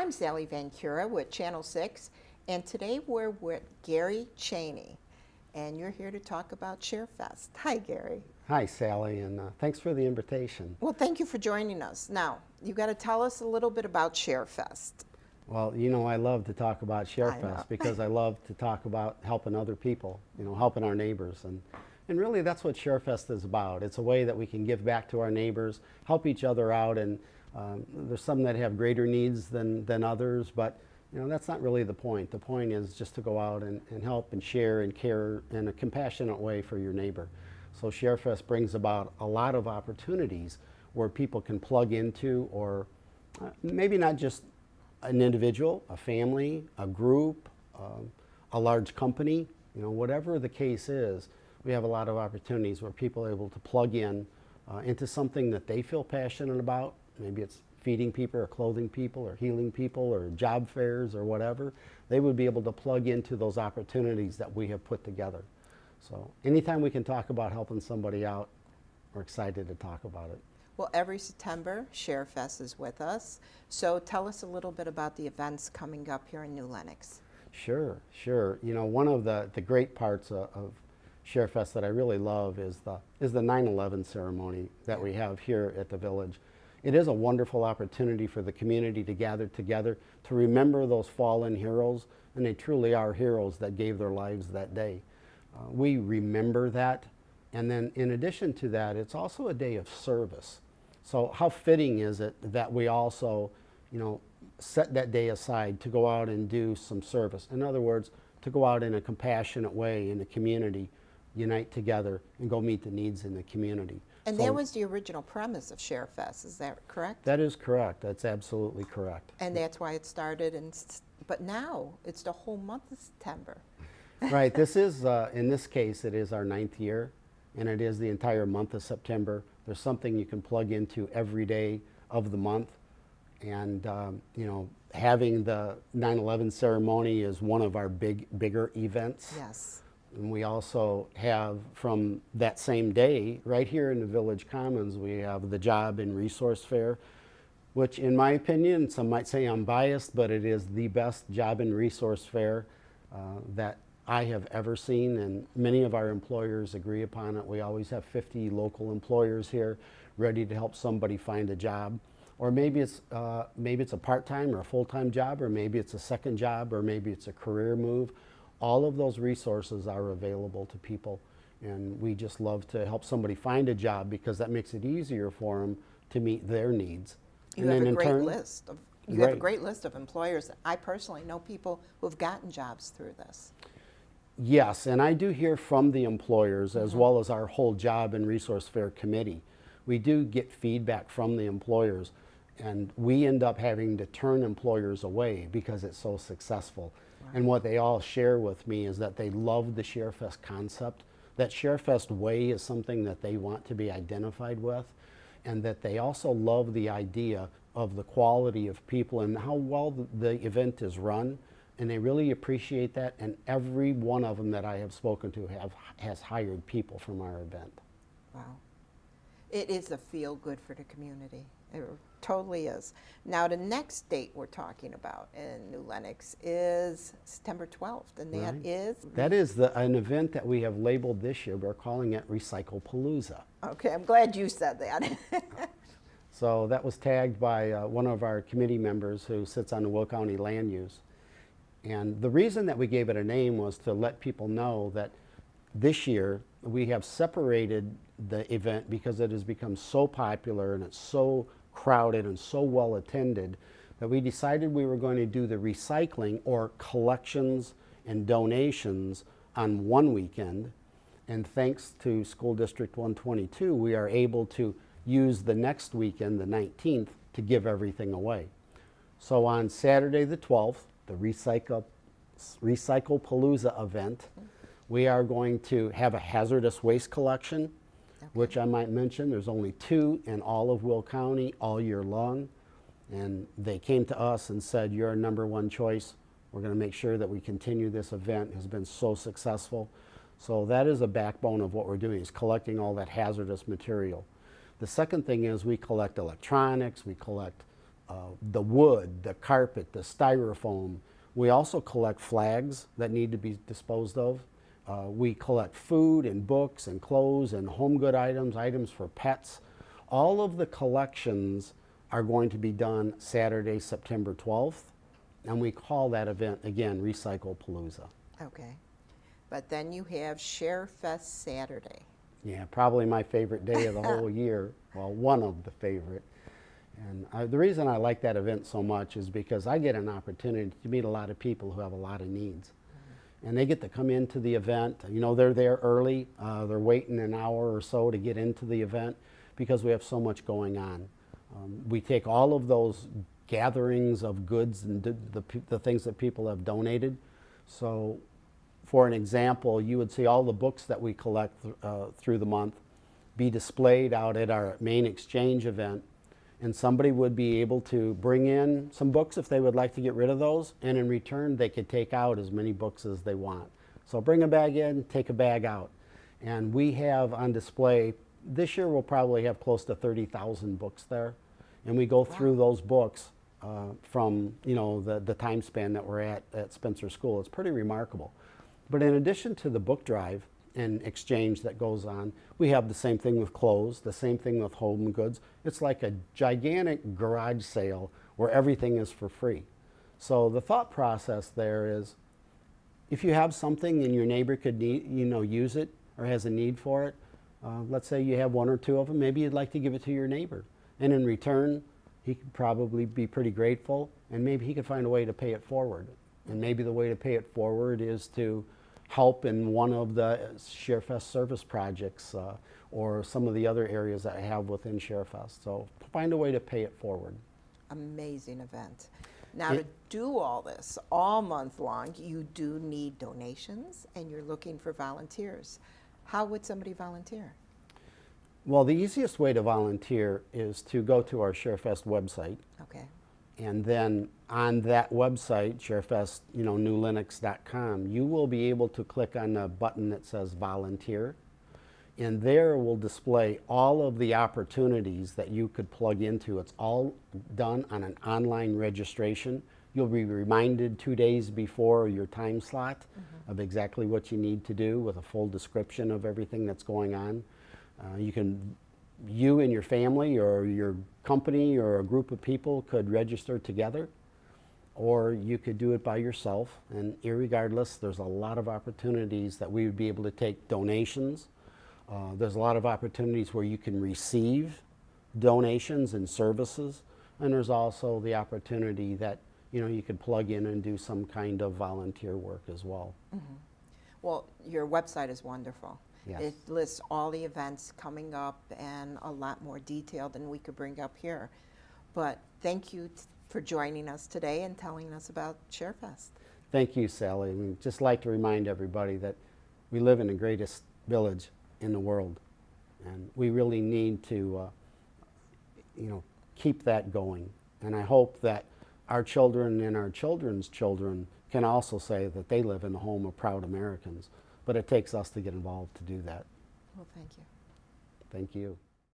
I'm Sally Van Cura with Channel 6, and today we're with Gary Cheney, and you're here to talk about Sharefest. Hi, Gary. Hi, Sally, and thanks for the invitation. Well, thank you for joining us. Now, you got to tell us a little bit about Sharefest. Well, you know, I love to talk about Sharefest because I love to talk about helping other people, you know, helping our neighbors. And really that's what Sharefest is about. It's a way that we can give back to our neighbors, help each other out, and there's some that have greater needs than others, but you know, that's not really the point. The point is just to go out and help and share and care in a compassionate way for your neighbor. So Sharefest brings about a lot of opportunities where people can plug into, or maybe not just an individual, a family, a group, a large company, you know, whatever the case is, we have a lot of opportunities where people are able to plug in into something that they feel passionate about. Maybe it's feeding people or clothing people or healing people or job fairs or whatever. They would be able to plug into those opportunities that we have put together. So anytime we can talk about helping somebody out, we're excited to talk about it. Well, every September, Sharefest is with us. So tell us a little bit about the events coming up here in New Lenox. Sure. You know, one of the great parts of Sharefest that I really love is the 9/11 ceremony that we have here at the village. It is a wonderful opportunity for the community to gather together to remember those fallen heroes, and they truly are heroes that gave their lives that day. We remember that, and then in addition to that, it's also a day of service. So how fitting is it that we also, you know, set that day aside to go out and do some service? In other words, to go out in a compassionate way in the community, unite together, and go meet the needs in the community. And that was the original premise of Sharefest, is that correct? That is correct. That's absolutely correct. And that's why it started, but now it's the whole month of September. Right. This is, in this case, it is our 9th year, and it is the entire month of September. There's something you can plug into every day of the month. And, you know, having the 9/11 ceremony is one of our bigger events. Yes. And we also have, from that same day, right here in the Village Commons, we have the Job and Resource Fair, which in my opinion, some might say I'm biased, but it is the best job and resource fair that I have ever seen, and many of our employers agree upon it. We always have 50 local employers here ready to help somebody find a job. Or maybe it's a part-time or a full-time job, or maybe it's a second job, or maybe it's a career move. All of those resources are available to people, and we just love to help somebody find a job because that makes it easier for them to meet their needs. You have a great list of you have a great list of employers. I personally know people who have gotten jobs through this. Yes, and I do hear from the employers as well as our whole Job and Resource Fair committee. We do get feedback from the employers, and we end up having to turn employers away because it's so successful. And what they all share with me is that they love the Sharefest concept, that Sharefest way is something that they want to be identified with, and that they also love the idea of the quality of people and how well the event is run, and they really appreciate that, and every one of them that I have spoken to has hired people from our event. Wow. It is a feel-good for the community. It totally is. Now, the next date we're talking about in New Lenox is September 12th, and that is? That is an event that we have labeled this year. We're calling it Recycle Palooza. Okay, I'm glad you said that. So that was tagged by one of our committee members who sits on the Will County Land Use. And the reason that we gave it a name was to let people know that this year we have separated the event because it has become so popular and it's so crowded and so well attended that we decided we were going to do the recycling or collections and donations on one weekend. And thanks to School District 122, we are able to use the next weekend, the 19th, to give everything away. So on Saturday the 12th, the Recycle Palooza event, we are going to have a hazardous waste collection, which I might mention, there's only 2 in all of Will County all year long. And they came to us and said, you're our #1 choice. We're going to make sure that we continue this event. It has been so successful. So that is a backbone of what we're doing, is collecting all that hazardous material. The second thing is we collect electronics, we collect the wood, the carpet, the styrofoam. We also collect flags that need to be disposed of. We collect food and books and clothes and home good items, items for pets. All of the collections are going to be done Saturday, September 12th, and we call that event, again, Recycle Palooza. Okay. But then you have Sharefest Saturday. Yeah, probably my favorite day of the whole year. Well, one of the favorite. And the reason I like that event so much is because I get an opportunity to meet a lot of people who have a lot of needs. And they get to come into the event. You know, they're there early. They're waiting an hour or so to get into the event because we have so much going on. We take all of those gatherings of goods and the things that people have donated. So, for an example, you would see all the books that we collect through the month be displayed out at our main exchange event. And somebody would be able to bring in some books if they would like to get rid of those, and in return they could take out as many books as they want. So bring a bag in, take a bag out. And we have on display, this year we'll probably have close to 30,000 books there. And we go through those books from, you know, the time span that we're at Spencer School. It's pretty remarkable. But in addition to the book drive and exchange that goes on, we have the same thing with clothes, the same thing with home goods. It's like a gigantic garage sale where everything is for free. So the thought process there is, if you have something and your neighbor could need, you know, use it or has a need for it, let's say you have one or two of them, maybe you'd like to give it to your neighbor. And in return, he could probably be pretty grateful, and maybe he could find a way to pay it forward. And maybe the way to pay it forward is to help in one of the Sharefest service projects or some of the other areas that I have within Sharefest. So find a way to pay it forward. Amazing event. Now, to do all this all month long, you do need donations, and you're looking for volunteers. How would somebody volunteer? Well, the easiest way to volunteer is to go to our Sharefest website. Okay. And then on that website, Sharefest, you know, newlinux.com, you will be able to click on the button that says volunteer. And there will display all of the opportunities that you could plug into. It's all done on an online registration. You'll be reminded 2 days before your time slot of exactly what you need to do with a full description of everything that's going on. You and your family or your company or a group of people could register together, or you could do it by yourself. And irregardless, there's a lot of opportunities that we would be able to take donations. There's a lot of opportunities where you can receive donations and services, and there's also the opportunity that, you know, you could plug in and do some kind of volunteer work as well. Well, your website is wonderful. Yes. It lists all the events coming up and a lot more detail than we could bring up here. But thank you for joining us today and telling us about Sharefest. Thank you, Sally. We'd just like to remind everybody that we live in the greatest village in the world, and we really need to you know, keep that going. And I hope that our children and our children's children can also say that they live in the home of proud Americans. But it takes us to get involved to do that. Well, thank you. Thank you.